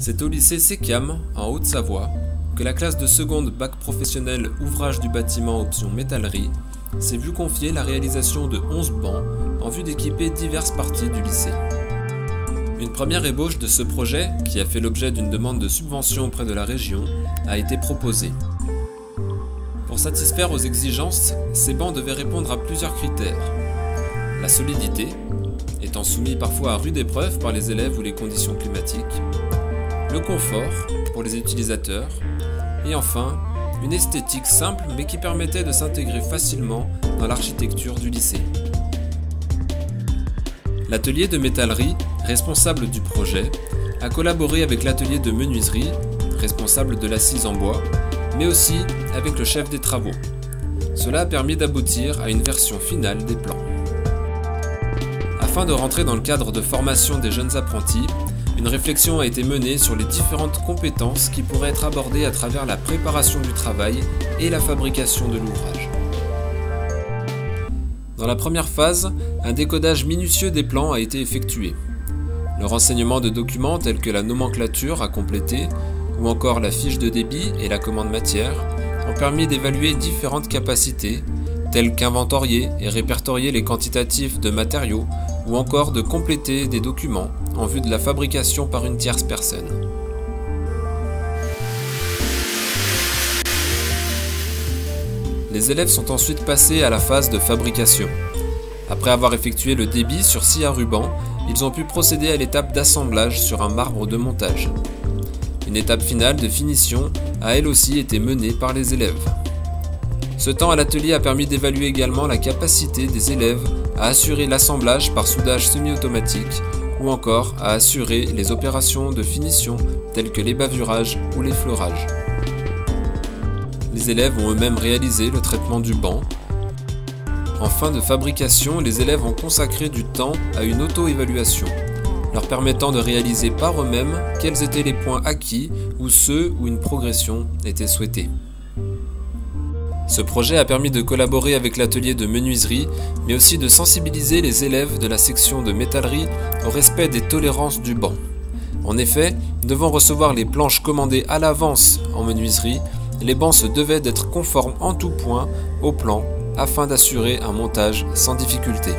C'est au lycée Sécam, en Haute-Savoie, que la classe de seconde bac professionnel ouvrage du bâtiment option métallerie s'est vu confier la réalisation de 11 bancs en vue d'équiper diverses parties du lycée. Une première ébauche de ce projet, qui a fait l'objet d'une demande de subvention auprès de la région, a été proposée. Pour satisfaire aux exigences, ces bancs devaient répondre à plusieurs critères. La solidité, étant soumis parfois à rude épreuve par les élèves ou les conditions climatiques, le confort pour les utilisateurs, et enfin, une esthétique simple mais qui permettait de s'intégrer facilement dans l'architecture du lycée. L'atelier de métallerie, responsable du projet, a collaboré avec l'atelier de menuiserie, responsable de l'assise en bois, mais aussi avec le chef des travaux. Cela a permis d'aboutir à une version finale des plans. Afin de rentrer dans le cadre de formation des jeunes apprentis, une réflexion a été menée sur les différentes compétences qui pourraient être abordées à travers la préparation du travail et la fabrication de l'ouvrage. Dans la première phase, un décodage minutieux des plans a été effectué. Le renseignement de documents tels que la nomenclature à compléter, ou encore la fiche de débit et la commande matière, ont permis d'évaluer différentes capacités, telles qu'inventorier et répertorier les quantitatifs de matériaux, ou encore de compléter des documents en vue de la fabrication par une tierce personne. Les élèves sont ensuite passés à la phase de fabrication. Après avoir effectué le débit sur scie à ruban, ils ont pu procéder à l'étape d'assemblage sur un marbre de montage. Une étape finale de finition a elle aussi été menée par les élèves. Ce temps à l'atelier a permis d'évaluer également la capacité des élèves à assurer l'assemblage par soudage semi-automatique ou encore à assurer les opérations de finition telles que les bavurages ou les fleurages. Les élèves ont eux-mêmes réalisé le traitement du banc. En fin de fabrication, les élèves ont consacré du temps à une auto-évaluation, leur permettant de réaliser par eux-mêmes quels étaient les points acquis ou ceux où une progression était souhaitée. Ce projet a permis de collaborer avec l'atelier de menuiserie, mais aussi de sensibiliser les élèves de la section de métallerie au respect des tolérances du banc. En effet, devant recevoir les planches commandées à l'avance en menuiserie, les bancs se devaient d'être conformes en tout point au plan afin d'assurer un montage sans difficulté.